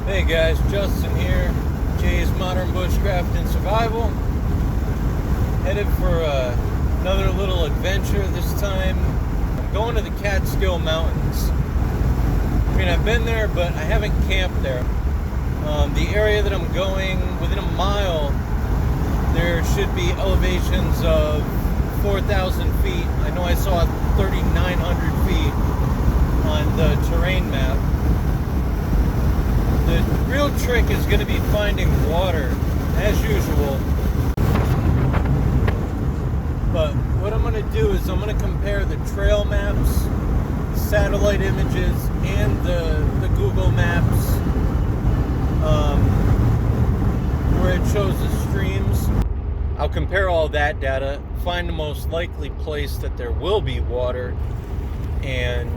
Hey guys, Justin here, Jay's Modern Bushcraft and Survival. Headed for another little adventure this time. I'm going to the Catskill Mountains. I mean, I've been there, but I haven't camped there. The area that I'm going, within a mile, there should be elevations of 4,000 feet. I know I saw 3,900 feet on the terrain map. The real trick is going to be finding water, as usual. But what I'm going to do is I'm going to compare the trail maps, satellite images, and the Google Maps where it shows the streams. I'll compare all that data, find the most likely place that there will be water, and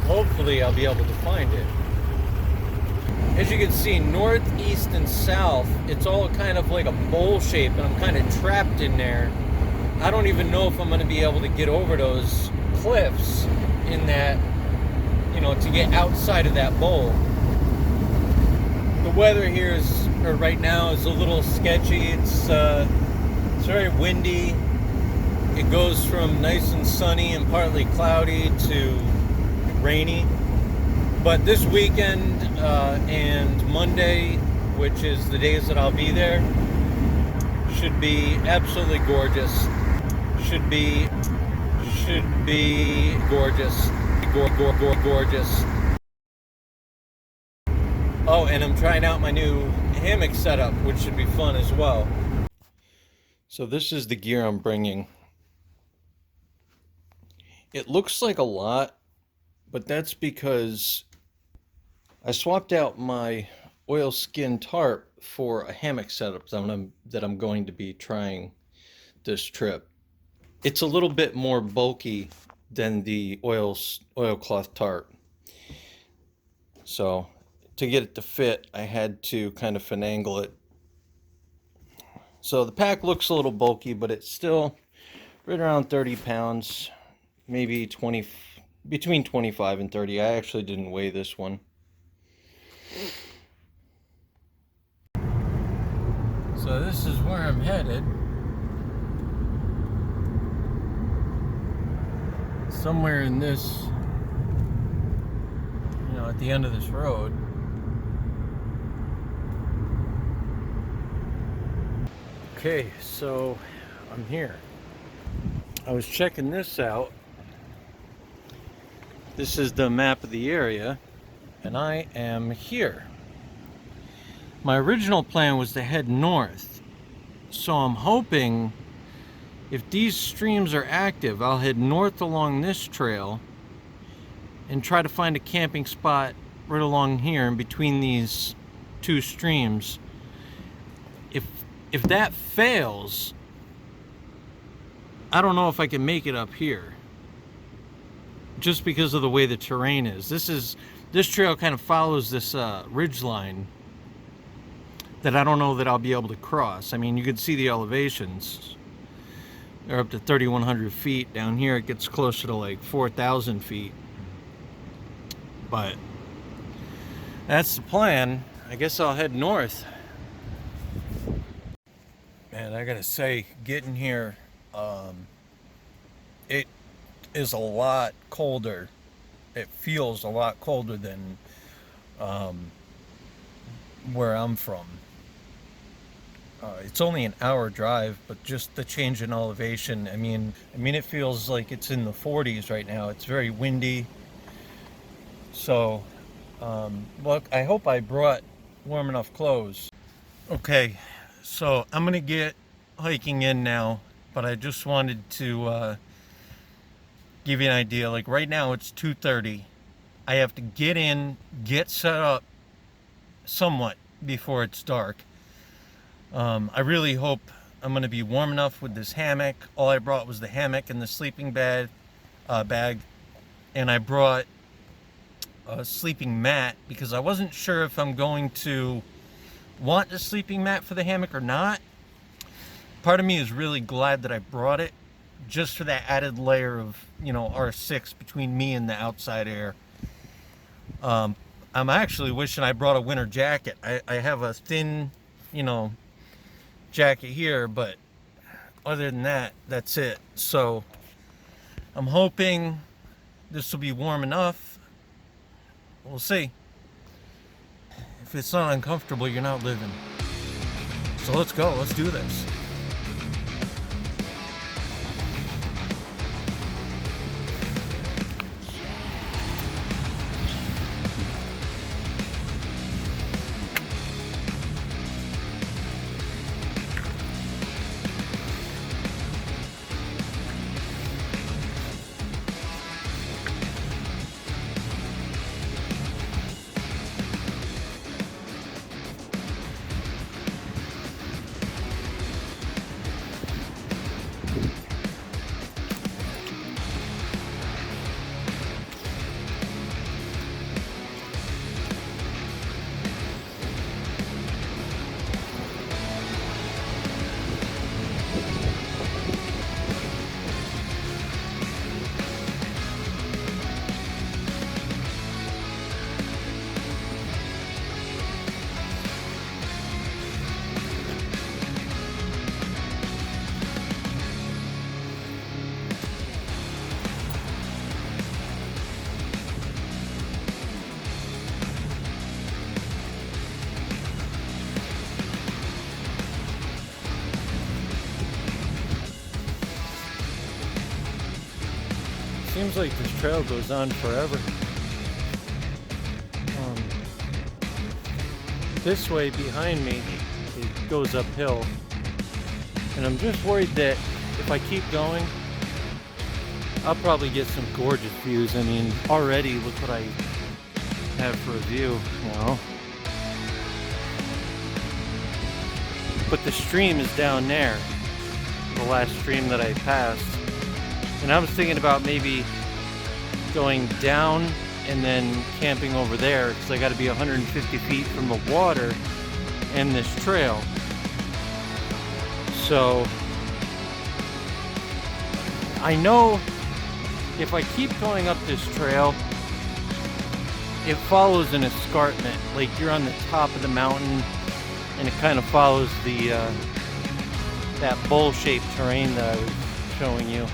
hopefully I'll be able to find it. As you can see, north, east, and south, it's all kind of like a bowl shape, and I'm kind of trapped in there. I don't even know if I'm going to be able to get over those cliffs in that, to get outside of that bowl. The weather here right now is a little sketchy. It's very windy. It goes from nice and sunny and partly cloudy to rainy. But this weekend and Monday, which is the days that I'll be there, should be absolutely gorgeous. Should be gorgeous. Gorgeous. Oh, and I'm trying out my new hammock setup, which should be fun as well. So this is the gear I'm bringing. It looks like a lot, but that's because I swapped out my oilskin tarp for a hammock setup that I'm going to be trying this trip. It's a little bit more bulky than the oilcloth tarp. So to get it to fit, I had to kind of finagle it. So the pack looks a little bulky, but it's still right around 30 pounds, maybe between 25 and 30. I actually didn't weigh this one. So this is where I'm headed. Somewhere in this, at the end of this road. Okay, so I'm here. I was checking this out. This is the map of the area, and I am here. My original plan was to head north, so I'm hoping if these streams are active, I'll head north along this trail and try to find a camping spot right along here in between these two streams. If that fails, I don't know if I can make it up here, just because of the way the terrain is. This trail kind of follows this ridge line that I don't know that I'll be able to cross. I mean, you can see the elevations. They're up to 3,100 feet. Down here it gets closer to like 4,000 feet. But that's the plan. I guess I'll head north. Man, I gotta say, getting here, it is a lot colder. It feels a lot colder than where I'm from. It's only an hour drive, but just the change in elevation, I mean it feels like it's in the 40s right now. It's very windy. So, look, I hope I brought warm enough clothes. Okay, so I'm gonna get hiking in now, but I just wanted to give you an idea. Like right now it's 2:30. I have to get in, get set up somewhat before it's dark. I really hope I'm going to be warm enough with this hammock. All I brought was the hammock and the sleeping bag, and I brought a sleeping mat because I wasn't sure if I'm going to want a sleeping mat for the hammock or not. Part of me is really glad that I brought it, just for that added layer of, R6 between me and the outside air. I'm actually wishing I brought a winter jacket. I have a thin, you know, jacket here, but other than that, that's it. So I'm hoping this will be warm enough. We'll see. If it's not uncomfortable, you're not living. So let's go. Let's do this. Seems like this trail goes on forever. This way behind me, it goes uphill. And I'm just worried that if I keep going, I'll probably get some gorgeous views. I mean, already look what I have for a view, you know. But the stream is down there, the last stream that I passed. And I was thinking about maybe going down and then camping over there, because I got to be 150 feet from the water and this trail. So I know if I keep going up this trail, it follows an escarpment. Like you're on the top of the mountain and it kind of follows the that bowl-shaped terrain that I was showing you.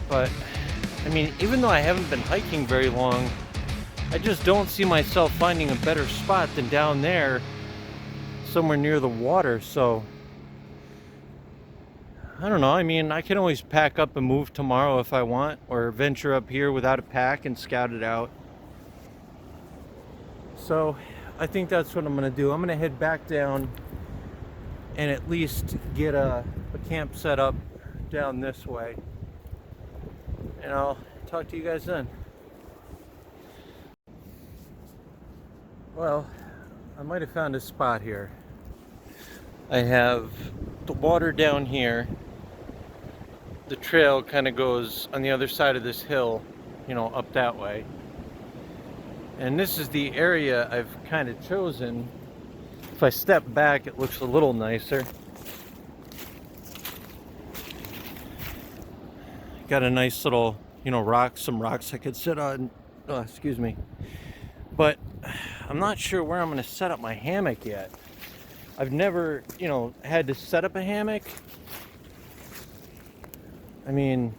But I mean, even though I haven't been hiking very long, I just don't see myself finding a better spot than down there, somewhere near the water. So I don't know. I mean, I can always pack up and move tomorrow if I want, or venture up here without a pack and scout it out. So I think that's what I'm gonna do. I'm gonna head back down and at least get a camp set up down this way. And I'll talk to you guys then. Well, I might have found a spot here. I have the water down here. The trail kind of goes on the other side of this hill, you know, up that way. And this is the area I've kind of chosen. If I step back, it looks a little nicer. Got a nice little, you know, some rocks I could sit on. Oh, excuse me. But I'm not sure where I'm going to set up my hammock yet. I've never, you know, had to set up a hammock. I mean,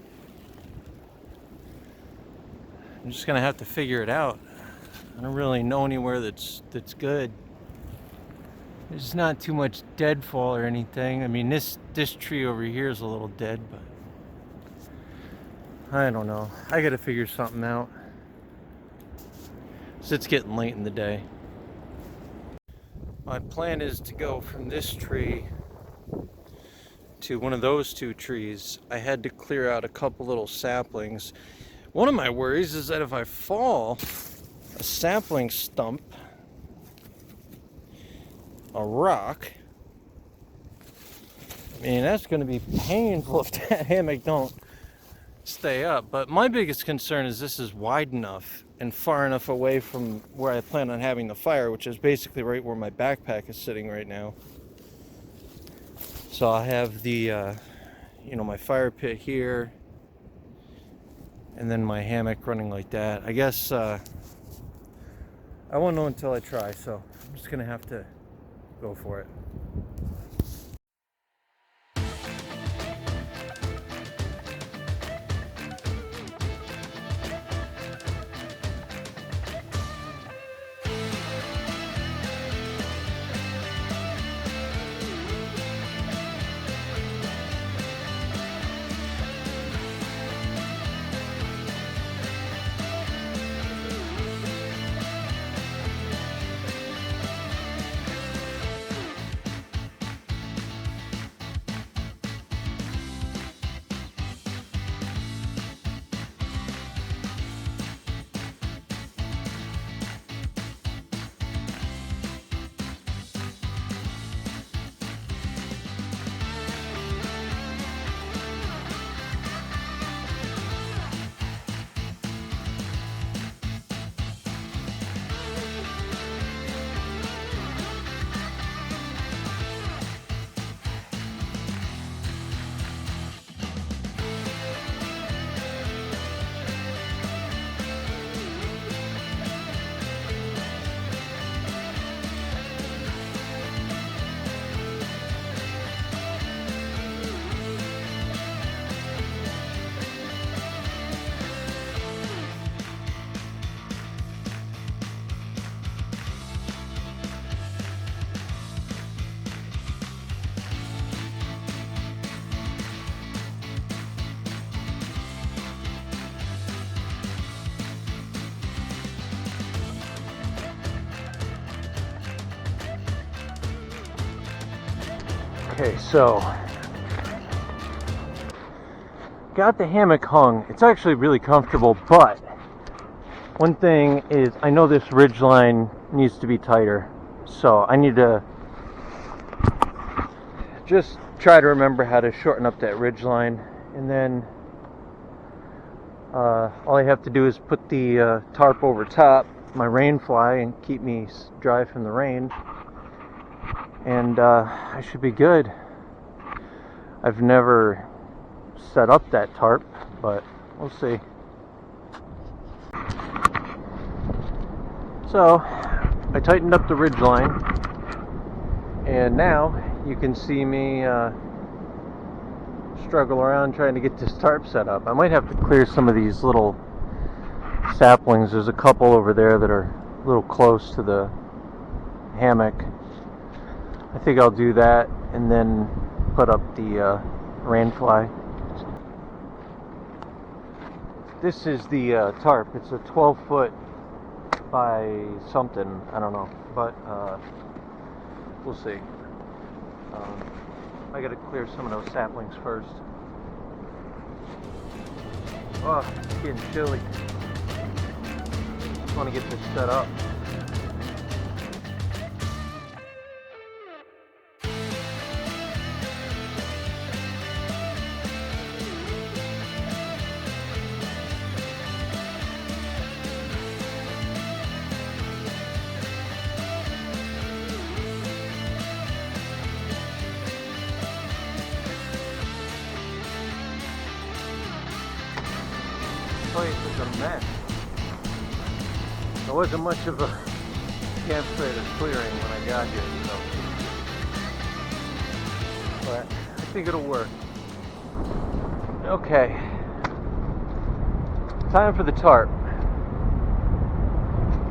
I'm just going to have to figure it out. I don't really know anywhere that's good. There's not too much deadfall or anything. I mean, this tree over here is a little dead, but I don't know. I gotta figure something out. So it's getting late in the day. My plan is to go from this tree to one of those two trees. I had to clear out a couple little saplings. One of my worries is that if I fall, a sapling stump, a rock, I mean, that's gonna be painful if that hammock don't stay up. But my biggest concern is this is wide enough and far enough away from where I plan on having the fire, which is basically right where my backpack is sitting right now. So I'll have the you know, my fire pit here and then my hammock running like that. I guess I won't know until I try, so I'm just gonna have to go for it. Okay, so got the hammock hung. It's actually really comfortable, but one thing is I know this ridge line needs to be tighter, so I need to just try to remember how to shorten up that ridge line, and then all I have to do is put the tarp over top my rain fly and keep me dry from the rain, and I should be good. I've never set up that tarp, but we'll see. So I tightened up the ridge line, and now you can see me struggle around trying to get this tarp set up. I might have to clear some of these little saplings. There's a couple over there that are a little close to the hammock. I think I'll do that and then put up the rain fly. This is the tarp. It's a 12-foot by something, I don't know, but we'll see. I gotta clear some of those saplings first. Oh, it's getting chilly. Just want to get this set up. Place is a mess. There wasn't much of a campsite or clearing when I got here, so. But I think it'll work. Okay. Time for the tarp.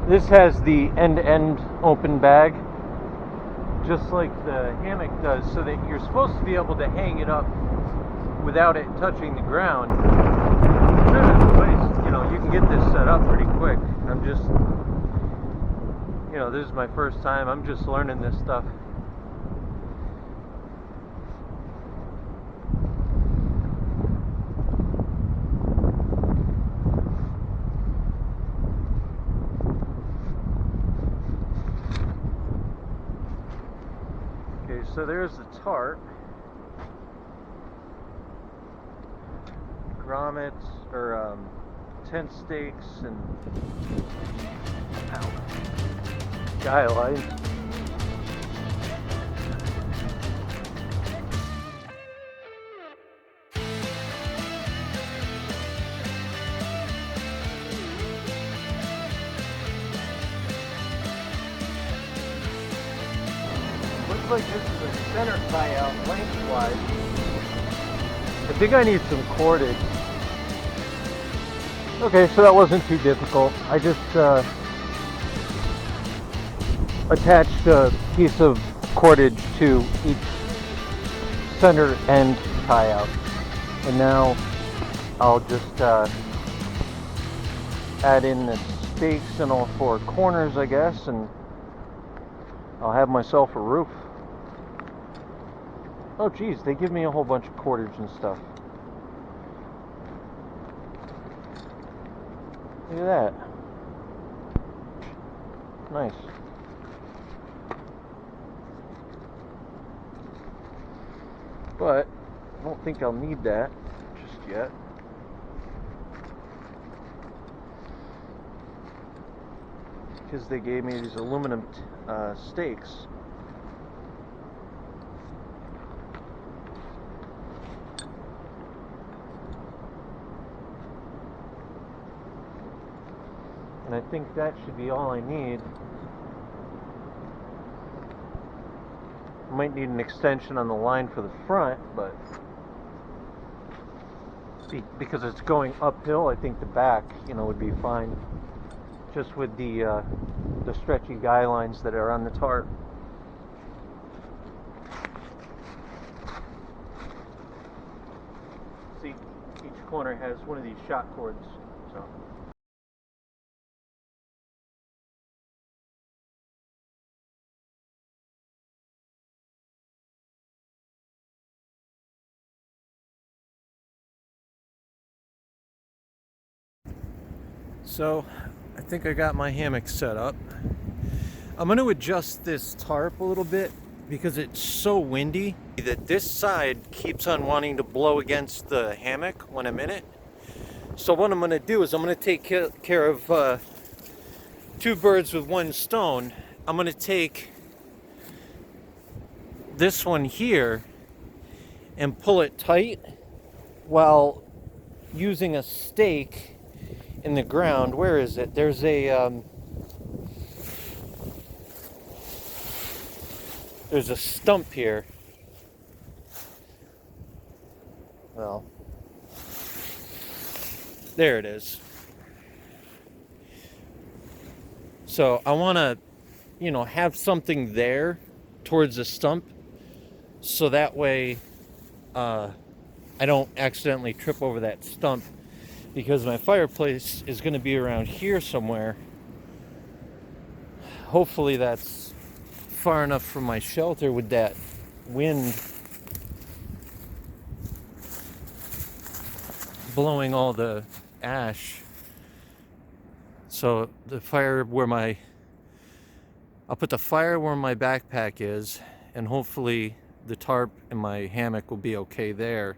This has the end-to-end open bag, just like the hammock does, so that you're supposed to be able to hang it up without it touching the ground. You know, you can get this set up pretty quick. I'm just, you know, this is my first time. I'm just learning this stuff. Okay, so there's the tarp. Grommets, or tent stakes, and guy lines. like this is a center tie out lengthwise. I think I need some cordage. Okay, so that wasn't too difficult. I just attached a piece of cordage to each center end tie out. And now I'll just add in the stakes in all four corners, I guess, and I'll have myself a roof. Oh geez, they give me a whole bunch of cordage and stuff. Look at that. Nice. But I don't think I'll need that just yet. Because they gave me these aluminum stakes. And I think that should be all I need. I might need an extension on the line for the front, but because it's going uphill, I think the back, would be fine. Just with the stretchy guy lines that are on the tarp. See, each corner has one of these shot cords. So. So, I think I got my hammock set up. I'm going to adjust this tarp a little bit because it's so windy that this side keeps on wanting to blow against the hammock when I'm in it. So what I'm going to do is I'm going to take care of two birds with one stone. I'm going to take this one here and pull it tight while using a stake in the ground. Where is it? There's a stump here. Well, there it is. So I want to, have something there towards the stump, so that way I don't accidentally trip over that stump, because my fireplace is going to be around here somewhere. Hopefully that's far enough from my shelter with that wind blowing all the ash. So I'll put the fire where my backpack is, and hopefully the tarp and my hammock will be okay there.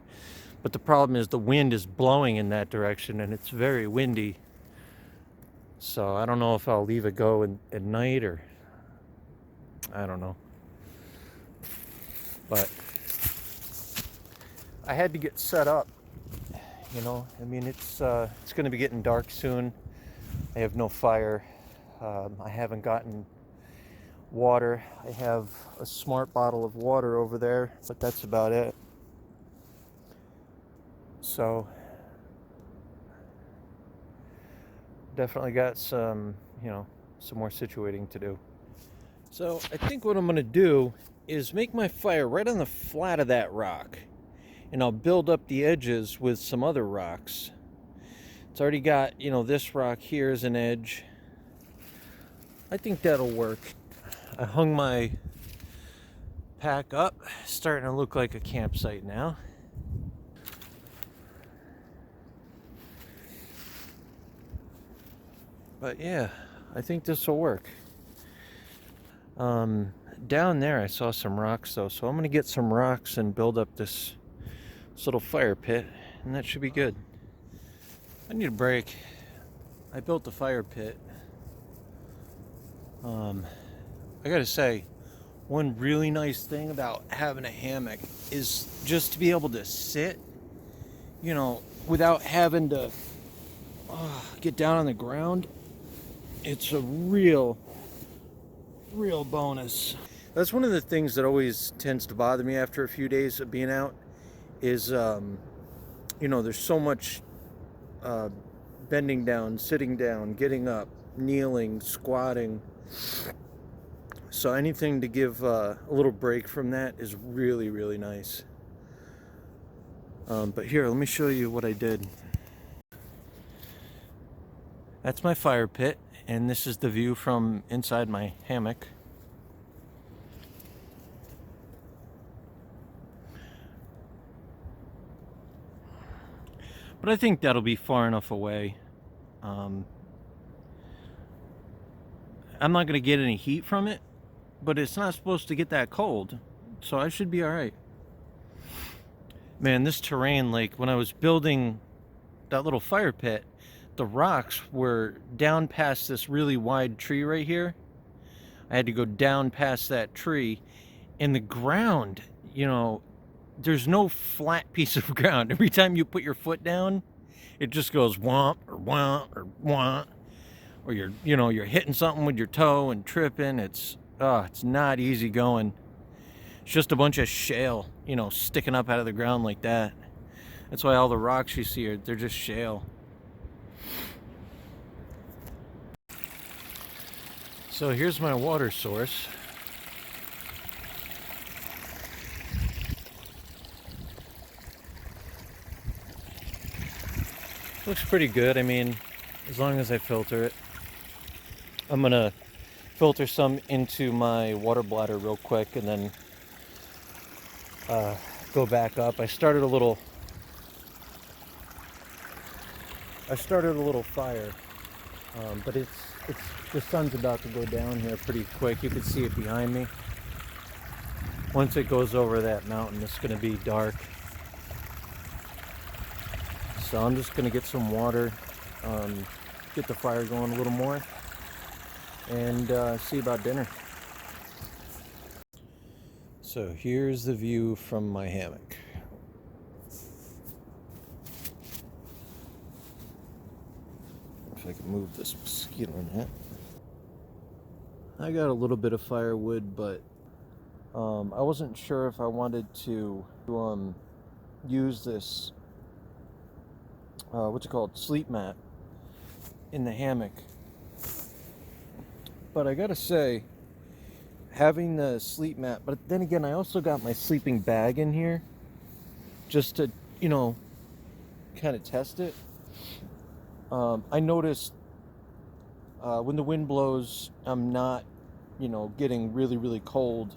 But the problem is the wind is blowing in that direction, and it's very windy. So I don't know if I'll leave it go at night, or I don't know. But I had to get set up. It's going to be getting dark soon. I have no fire. I haven't gotten water. I have a smart bottle of water over there, but that's about it. So definitely got some more situating to do. So I think what I'm going to do is make my fire right on the flat of that rock, and I'll build up the edges with some other rocks. It's already got, this rock here as an edge. I think that'll work. I hung my pack up, starting to look like a campsite now. But yeah, I think this will work. Down there I saw some rocks though, so I'm going to get some rocks and build up this little fire pit, and that should be good. I need a break. I built the fire pit. I gotta say, one really nice thing about having a hammock is just to be able to sit, without having to get down on the ground. It's a real bonus. That's one of the things that always tends to bother me after a few days of being out is, you know, there's so much bending down, sitting down, getting up, kneeling, squatting. So anything to give a little break from that is really, really nice. But here, let me show you what I did. That's my fire pit, and this is the view from inside my hammock. But I think that'll be far enough away. I'm not going to get any heat from it, but it's not supposed to get that cold, so I should be all right. Man, this terrain, like when I was building that little fire pit, the rocks were down past this really wide tree right here. I had to go down past that tree, and the ground, you know, there's no flat piece of ground. Every time you put your foot down, it just goes womp or womp or womp, or you're hitting something with your toe and tripping. It's not easy going. It's just a bunch of shale, you know, sticking up out of the ground like that. That's why all the rocks you see they're just shale. So here's my water source. Looks pretty good. I mean, as long as I filter it. I'm gonna filter some into my water bladder real quick and then go back up. I started a little fire, but it's the sun's about to go down here pretty quick. You can see it behind me. Once it goes over that mountain, it's going to be dark. So I'm just going to get some water, get the fire going a little more, and see about dinner. So here's the view from my hammock. If I can move this mosquito net. I got a little bit of firewood, but I wasn't sure if I wanted to use this what's it called, sleep mat in the hammock. But I gotta say, having the sleep mat, but then again, I also got my sleeping bag in here just to, you know, kind of test it. I noticed when the wind blows, I'm not, you know, getting really, really cold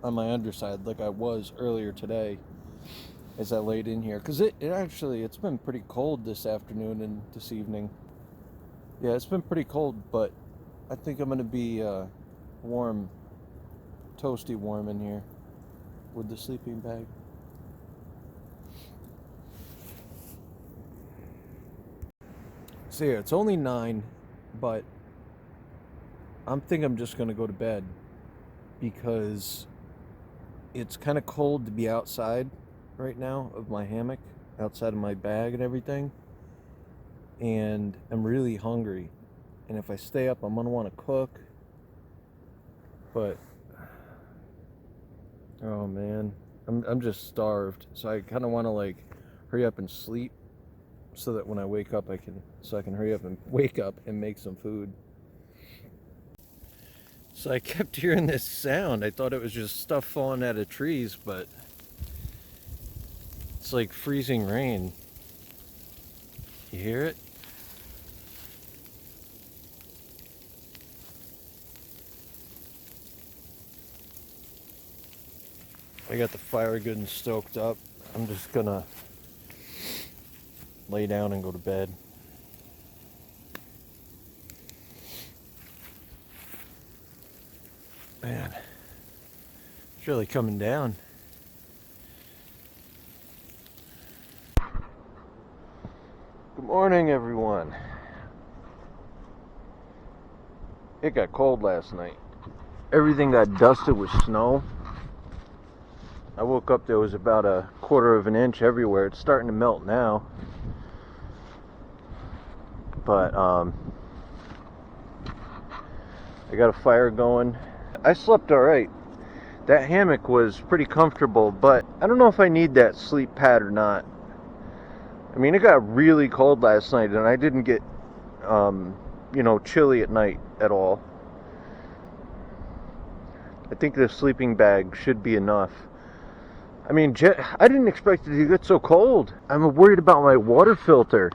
on my underside like I was earlier today as I laid in here. Because it's been pretty cold this afternoon and this evening. Yeah, it's been pretty cold, but I think I'm going to be warm, toasty warm in here with the sleeping bag. So yeah, it's only 9, but I'm just going to go to bed because it's kind of cold to be outside right now of my hammock, outside of my bag and everything, and I'm really hungry, and if I stay up I'm gonna want to cook, but oh man, I'm just starved, so I kind of want to like hurry up and sleep so that when I wake up I can hurry up and wake up and make some food. So I kept hearing this sound. I thought it was just stuff falling out of trees, but it's like freezing rain. You hear it? I got the fire good and stoked up. I'm just gonna lay down and go to bed. Man, it's really coming down. Good morning, everyone. It got cold last night. Everything got dusted with snow. I woke up, there was about 1/4 of an inch everywhere. It's starting to melt now. But I got a fire going. I slept all right. That hammock was pretty comfortable, but I don't know if I need that sleep pad or not. I mean, it got really cold last night, and I didn't get, chilly at night at all. I think the sleeping bag should be enough. I mean, I didn't expect it to get so cold. I'm worried about my water filter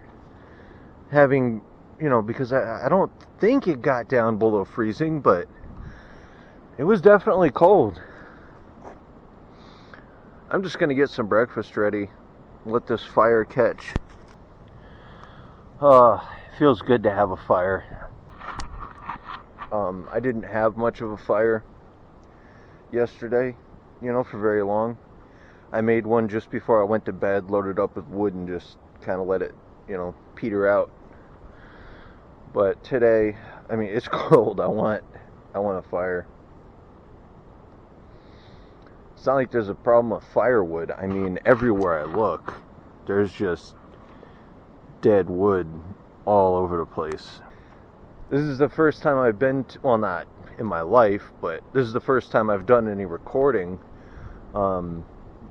having, because I don't think it got down below freezing, but it was definitely cold. I'm just going to get some breakfast ready. Let this fire catch. It feels good to have a fire. I didn't have much of a fire yesterday, for very long. I made one just before I went to bed, loaded up with wood, and just kind of let it, peter out. But today, I mean, it's cold. I want a fire. It's not like there's a problem with firewood. I mean, everywhere I look, there's just dead wood all over the place. This is the first time I've been to, well, not in my life, but this is the first time I've done any recording,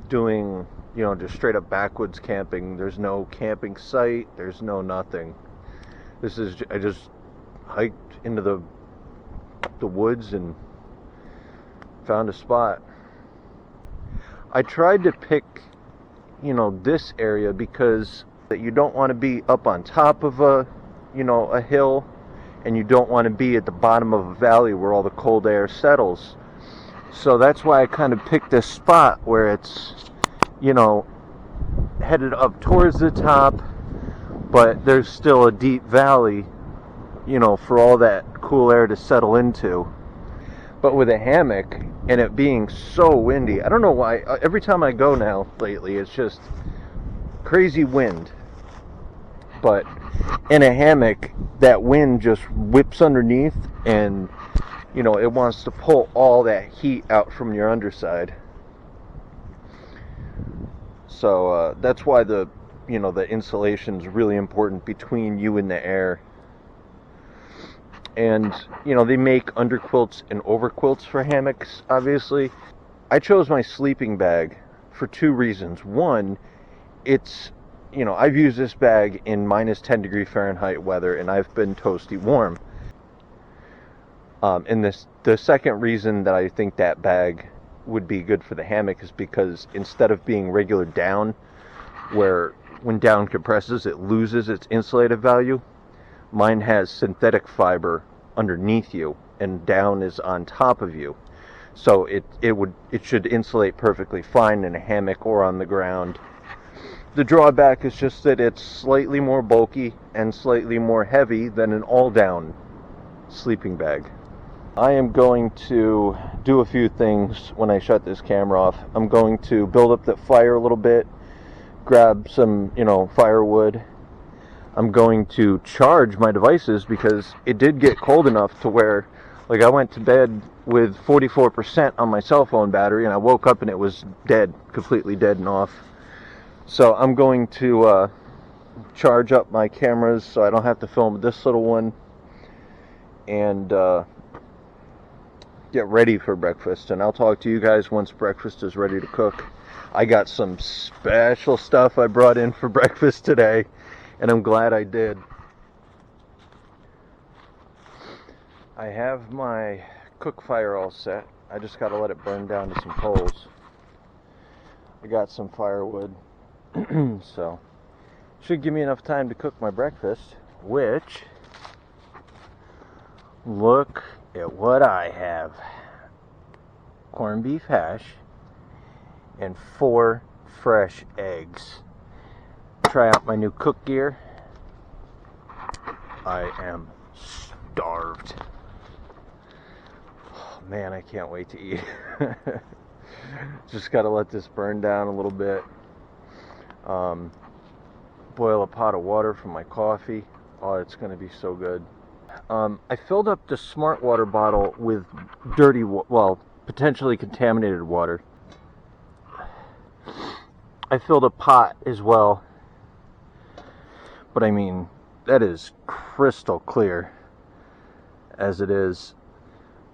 doing, just straight up backwoods camping. There's no camping site, there's no nothing. I just hiked into the woods and found a spot. I tried to pick, this area because that you don't want to be up on top of a hill, and you don't want to be at the bottom of a valley where all the cold air settles. So that's why I kind of picked this spot where it's, headed up towards the top, but there's still a deep valley, for all that cool air to settle into. But with a hammock and it being so windy, I don't know why, every time I go now lately, it's just crazy wind. But in a hammock, that wind just whips underneath, and it wants to pull all that heat out from your underside. So that's why the insulation is really important between you and the air. And they make underquilts and overquilts for hammocks, obviously. I chose my sleeping bag for two reasons. One, it's, I've used this bag in minus 10 degree Fahrenheit weather, and I've been toasty warm. And the second reason that I think that bag would be good for the hammock is because instead of being regular down, where when down compresses it loses its insulative value, mine has synthetic fiber underneath you, and down is on top of you. So it should insulate perfectly fine in a hammock or on the ground. The drawback is just that it's slightly more bulky and slightly more heavy than an all-down sleeping bag. I am going to do a few things when I shut this camera off. I'm going to build up the fire a little bit, grab some, firewood. I'm going to charge my devices because it did get cold enough to where, like, I went to bed with 44% on my cell phone battery, and I woke up and it was dead, completely dead and off. So I'm going to charge up my cameras so I don't have to film with this little one, and get ready for breakfast. And I'll talk to you guys once breakfast is ready to cook. I got some special stuff I brought in for breakfast today, and I'm glad I did. I have my cook fire all set. I just got to let it burn down to some coals. I got some firewood, so should give me enough time to cook my breakfast, which, look at what I have. Corned beef hash and 4 fresh eggs. Try out my new cook gear. I am starved. Oh, man, I can't wait to eat. Just gotta let this burn down a little bit. Boil a pot of water for my coffee. Oh, it's gonna be so good. I filled up the Smart Water bottle with dirty, potentially contaminated water. I filled a pot as well, but I mean, that is crystal clear as it is.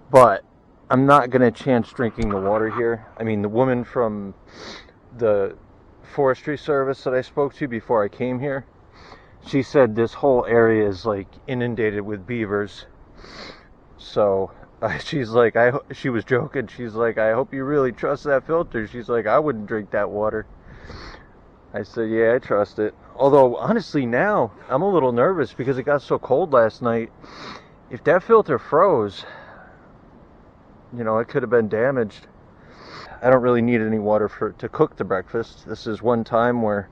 But I'm not gonna chance drinking the water here. I mean, the woman from the forestry service that I spoke to before I came here, she said this whole area is like inundated with beavers. So she's like, she was joking. She's like, I hope you really trust that filter. She's like, I wouldn't drink that water. I said, yeah, I trust it. Although, honestly, now I'm a little nervous because it got so cold last night. If that filter froze, you know, it could have been damaged. I don't really need any water to cook the breakfast. This is one time where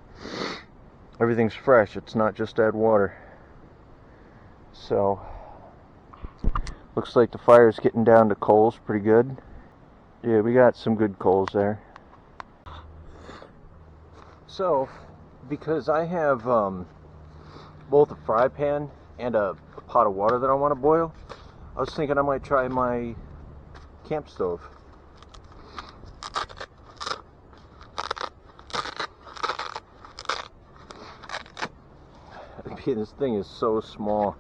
everything's fresh. It's not just add water. So, looks like the fire's getting down to coals pretty good. Yeah, we got some good coals there. So, because I have both a fry pan and a pot of water that I want to boil, I was thinking I might try my camp stove. This thing is so small,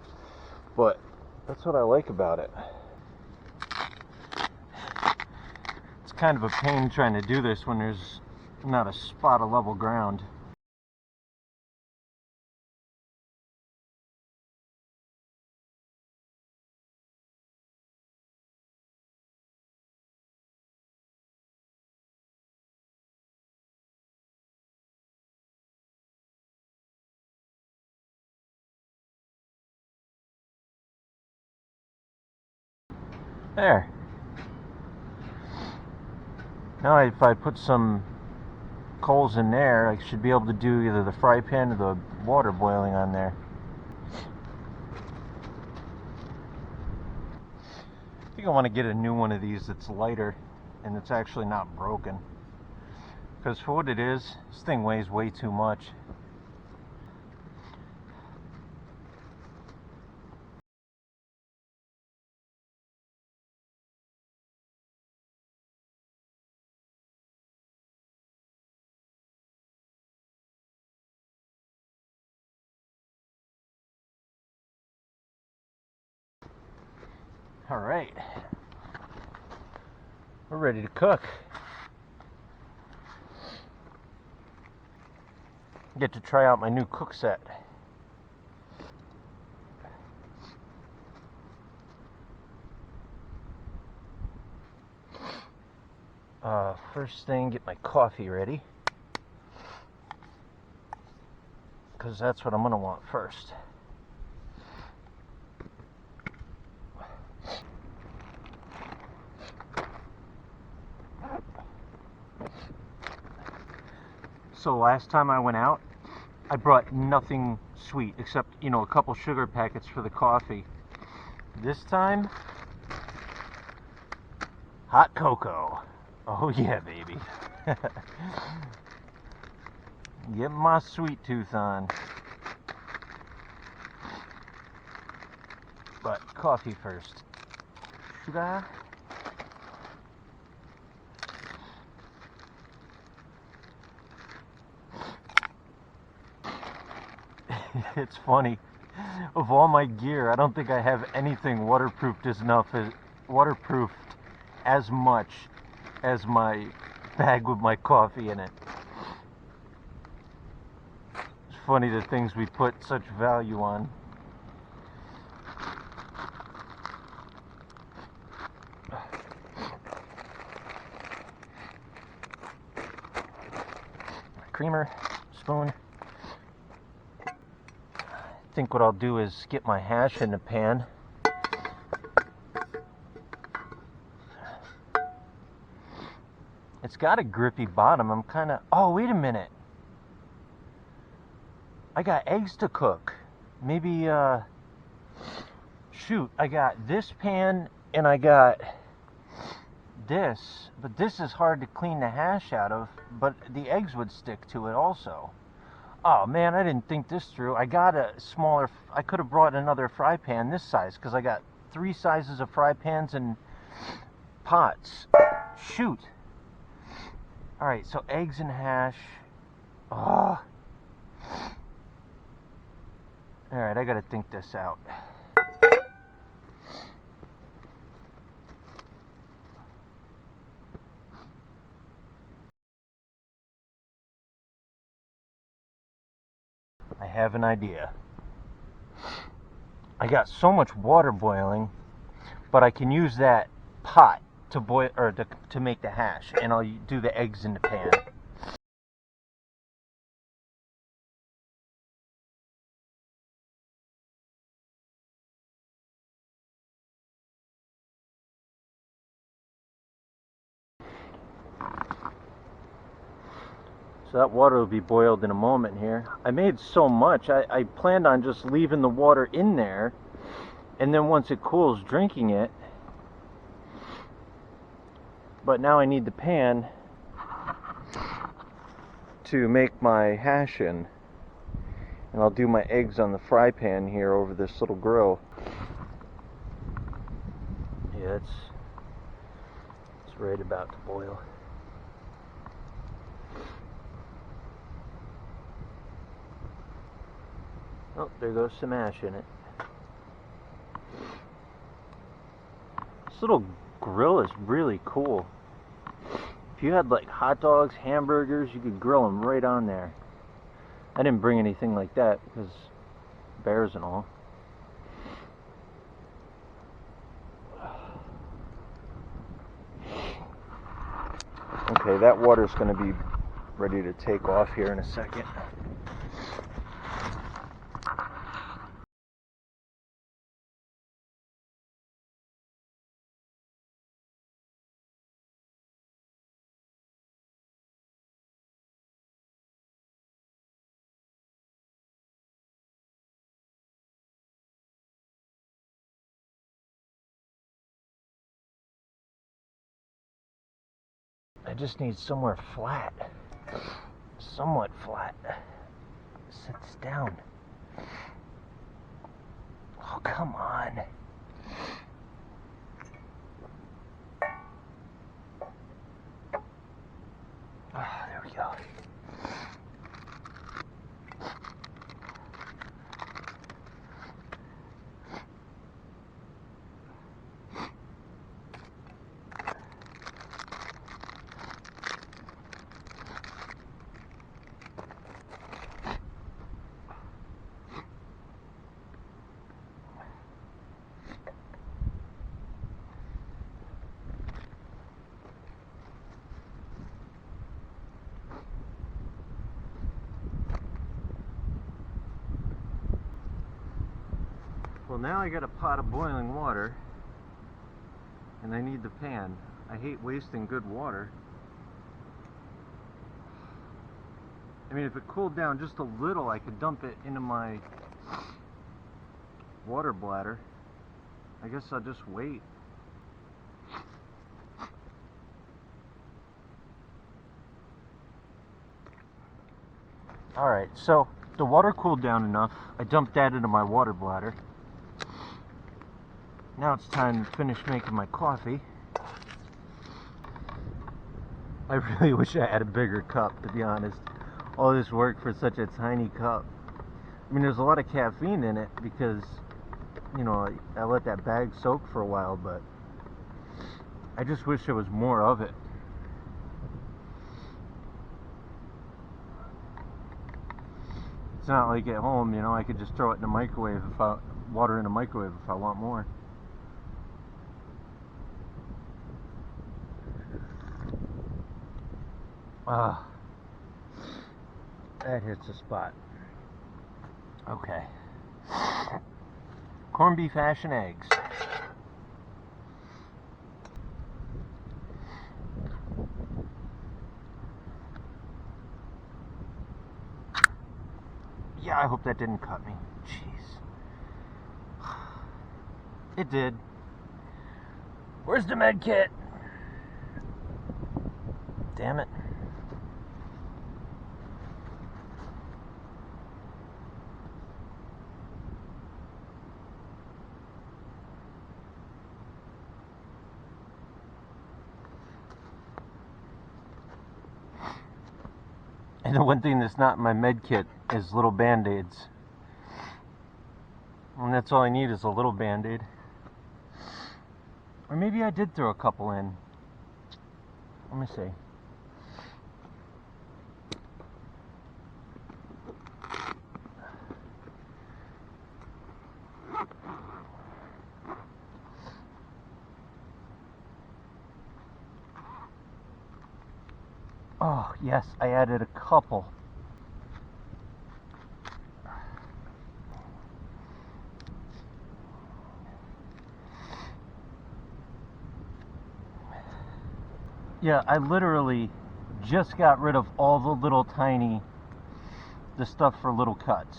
but that's what I like about it. It's kind of a pain trying to do this when there's not a spot of level ground. There. Now if I put some coals in there, I should be able to do either the fry pan or the water boiling on there. I think I want to get a new one of these that's lighter and it's actually not broken. Because for what it is, this thing weighs way too much. Alright, we're ready to cook. Get to try out my new cook set. First thing, get my coffee ready, because that's what I'm going to want first. So last time I went out, I brought nothing sweet except, you know, a couple sugar packets for the coffee. This time, hot cocoa. Oh yeah, baby. Get my sweet tooth on. But coffee first. Sugar. It's funny. Of all my gear, I don't think I have anything waterproofed as much as my bag with my coffee in it. It's funny the things we put such value on. Creamer, spoon. I think what I'll do is get my hash in the pan. It's got a grippy bottom. I'm kind of... Oh, wait a minute. I got eggs to cook. Maybe, shoot, I got this pan and I got this. But this is hard to clean the hash out of, but the eggs would stick to it also. Oh man, I didn't think this through. I got a smaller... I could have brought another fry pan this size, because I got 3 sizes of fry pans and pots. Shoot. Alright, so eggs and hash. Oh. Alright, I gotta think this out. have an idea. I got so much water boiling, but I can use that pot to boil or to make the hash, and I'll do the eggs in the pan. So that water will be boiled in a moment here. I made so much, I planned on just leaving the water in there, and then once it cools, drinking it. But now I need the pan to make my hash in. And I'll do my eggs on the fry pan here over this little grill. Yeah, it's right about to boil. Oh, there goes some ash in it. This little grill is really cool. If you had like hot dogs, hamburgers, you could grill them right on there. I didn't bring anything like that because bears and all. Okay, that water's going to be ready to take off here in a second. I just need somewhere flat, somewhat flat. Set this down. Oh, come on. Oh, there we go. Well, now I got a pot of boiling water, and I need the pan. I hate wasting good water. I mean, if it cooled down just a little, I could dump it into my water bladder. I guess I'll just wait. Alright, so the water cooled down enough. I dumped that into my water bladder. Now it's time to finish making my coffee. I really wish I had a bigger cup, to be honest. All this work for such a tiny cup. I mean, there's a lot of caffeine in it because, you know, I let that bag soak for a while, but I just wish there was more of it. It's not like at home, you know, I could just throw it in the microwave water in the microwave if I want more. Ah, that hits the spot. Okay. Corned beef hash and eggs. Yeah, I hope that didn't cut me. Jeez. It did. Where's the med kit? Damn it. And the one thing that's not in my med kit is little band-aids. And that's all I need is a little band-aid. Or maybe I did throw a couple in. Let me see. Oh, yes, I added a couple. Yeah, I literally just got rid of all the little tiny, the stuff for little cuts.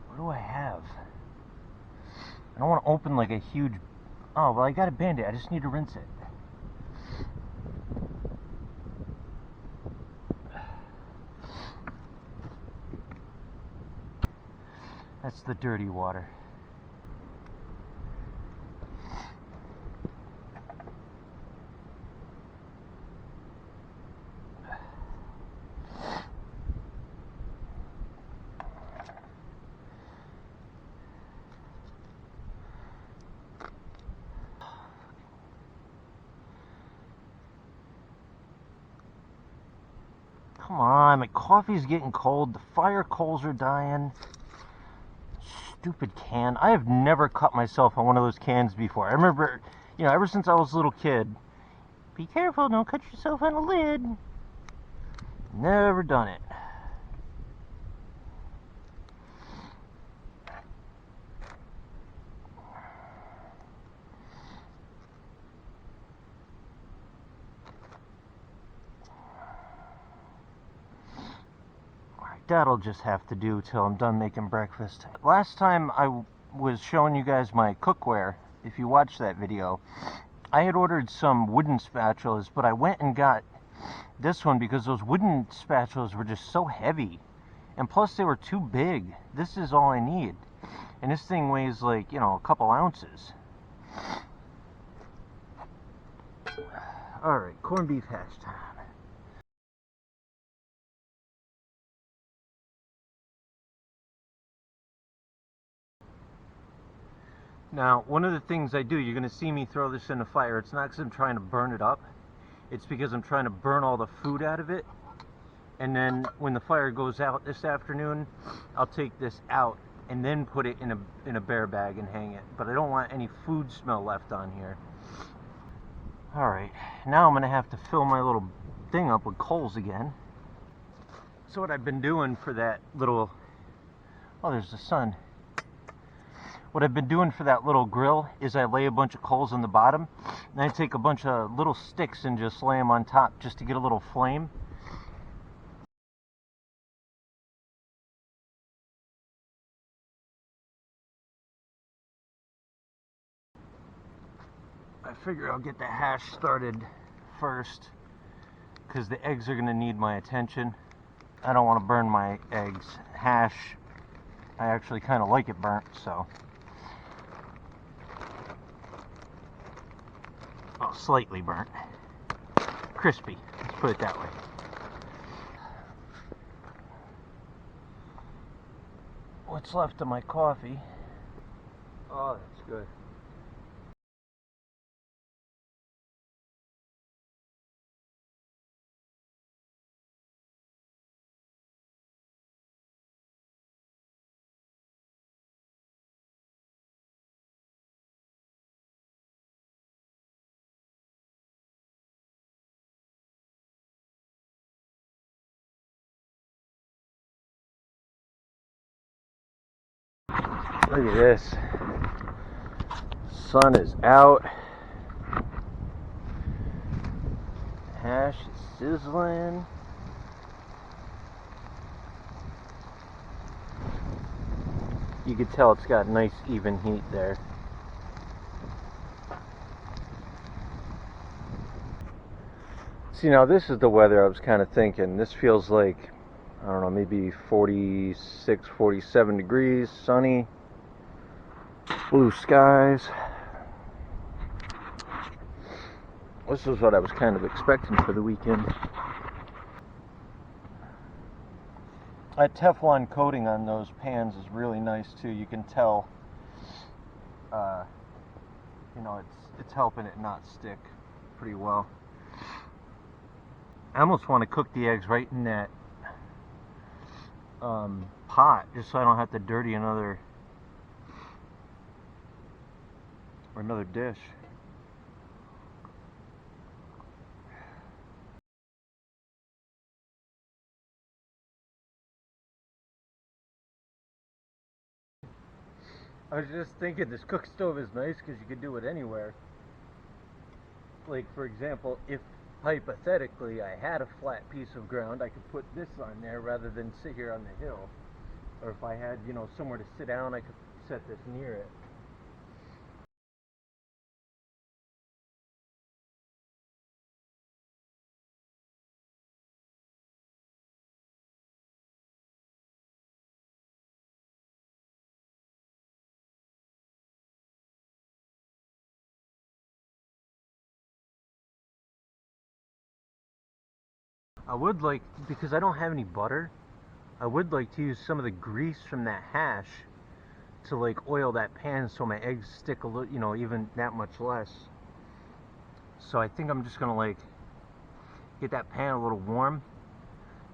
What do I have? I don't want to open like a huge... Oh, well, I got a Band-Aid. I just need to rinse it. That's the dirty water. Come on, my coffee's getting cold. The fire coals are dying. Stupid can. I have never cut myself on one of those cans before. I remember, ever since I was a little kid, be careful, don't cut yourself on the lid. Never done it. That'll just have to do till I'm done making breakfast. Last time I was showing you guys my cookware, if you watched that video, I had ordered some wooden spatulas, but I went and got this one because those wooden spatulas were just so heavy. And plus they were too big. This is all I need. And this thing weighs like, a couple ounces. Alright, corned beef hash time. Now, one of the things I do, you're going to see me throw this in the fire. It's not because I'm trying to burn it up. It's because I'm trying to burn all the food out of it. And then when the fire goes out this afternoon, I'll take this out and then put it in a bear bag and hang it. But I don't want any food smell left on here. Alright, now I'm going to have to fill my little thing up with coals again. So what I've been doing for that little... Oh, there's the sun. What I've been doing for that little grill is I lay a bunch of coals on the bottom, and I take a bunch of little sticks and just lay them on top just to get a little flame. I figure I'll get the hash started first because the eggs are going to need my attention. I don't want to burn my eggs. Hash, I actually kind of like it burnt, so... Oh, slightly burnt. Crispy, let's put it that way. What's left of my coffee? Oh, that's good. Look at this. Sun is out. Hash is sizzling. You can tell it's got nice even heat there. See, now this is the weather I was kind of thinking. This feels like, I don't know, maybe 46, 47 degrees, sunny, blue skies. This is what I was kind of expecting for the weekend. That Teflon coating on those pans is really nice too. You can tell, it's helping it not stick pretty well. I almost want to cook the eggs right in that pot, just so I don't have to dirty another dish. I was just thinking this cook stove is nice because you can do it anywhere. Like, for example, if hypothetically I had a flat piece of ground, I could put this on there rather than sit here on the hill. Or if I had, you know, somewhere to sit down, I could set this near it. I would like, because I don't have any butter, I would like to use some of the grease from that hash to like oil that pan so my eggs stick a little, you know, even that much less. So I think I'm just gonna like get that pan a little warm,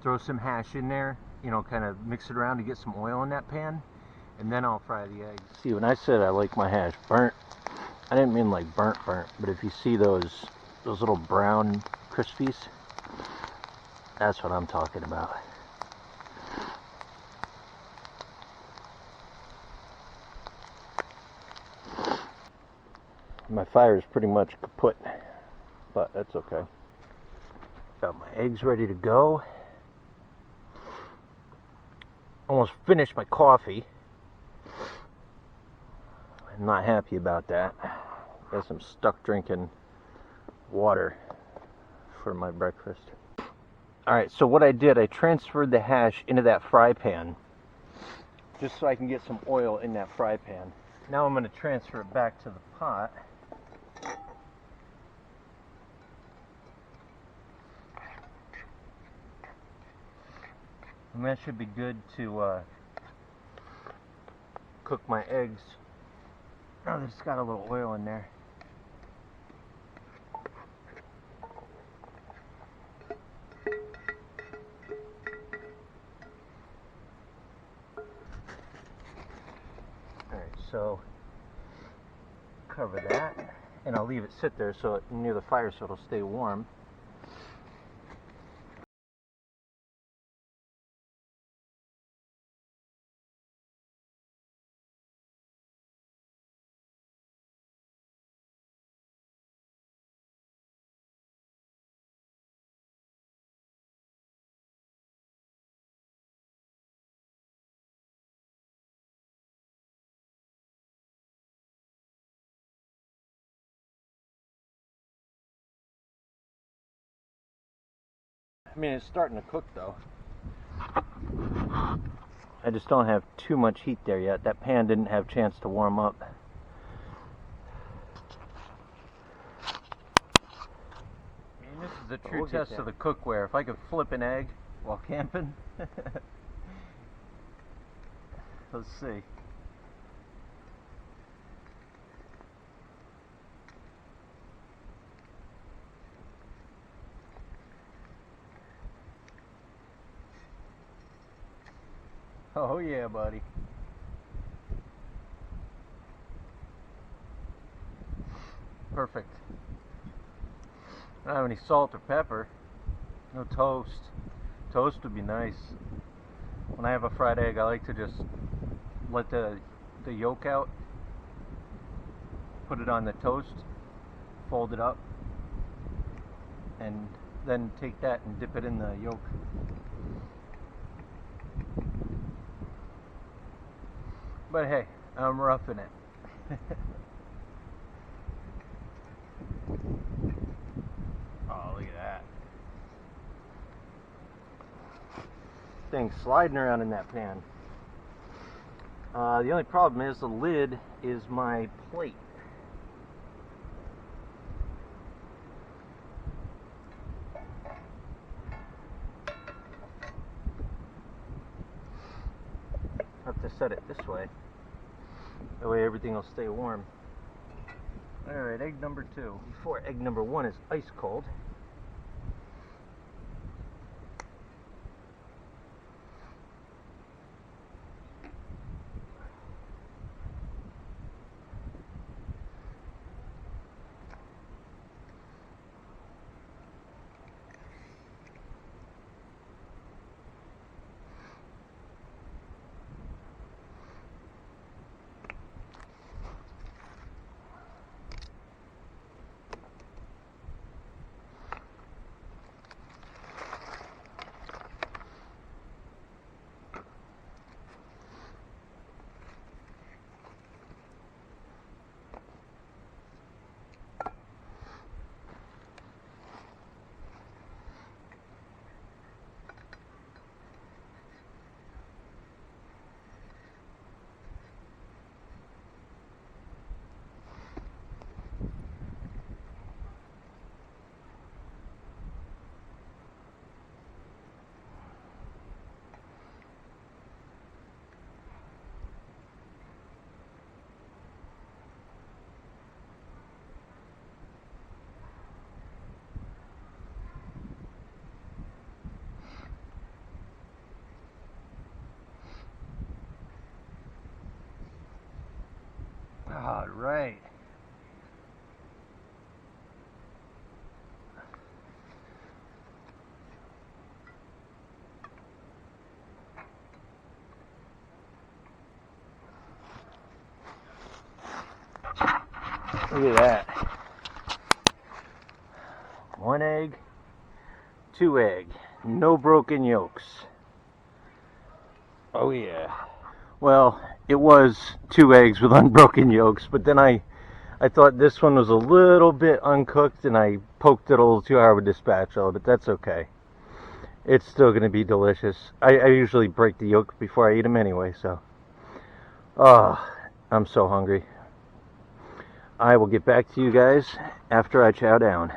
throw some hash in there, you know, kind of mix it around to get some oil in that pan, and then I'll fry the eggs. See, when I said I like my hash burnt, I didn't mean like burnt, but if you see those little brown crispies, that's what I'm talking about. My fire is pretty much kaput, but that's okay. Got my eggs ready to go. Almost finished my coffee. I'm not happy about that. Guess I'm stuck drinking water for my breakfast. Alright, so what I did, I transferred the hash into that fry pan just so I can get some oil in that fry pan. Now I'm going to transfer it back to the pot. And that should be good to cook my eggs. Oh, it's got a little oil in there. Alright, so cover that, and I'll leave it sit there so near the fire so it'll stay warm. I mean, it's starting to cook though. I just don't have too much heat there yet. That pan didn't have a chance to warm up. I mean, this is a true test of the cookware. If I could flip an egg while camping. Let's see. Oh yeah, buddy. Perfect. I don't have any salt or pepper. No toast. Toast would be nice. When I have a fried egg, I like to just let the yolk out, put it on the toast, fold it up, and then take that and dip it in the yolk. But hey, I'm roughing it. Oh, look at that. Thing's sliding around in that pan. The only problem is the lid is my plate. I have to set it this way. That way everything will stay warm. Alright, egg number 2. Before egg number 1 is ice cold. All right. Look at that. 1 egg, 2 egg, no broken yolks. Oh yeah. Well, it was 2 eggs with unbroken yolks, but then I thought this one was a little bit uncooked and I poked it a little too hard with this spatula, but that's okay. It's still going to be delicious. I usually break the yolk before I eat them anyway, so. Oh, I'm so hungry. I will get back to you guys after I chow down.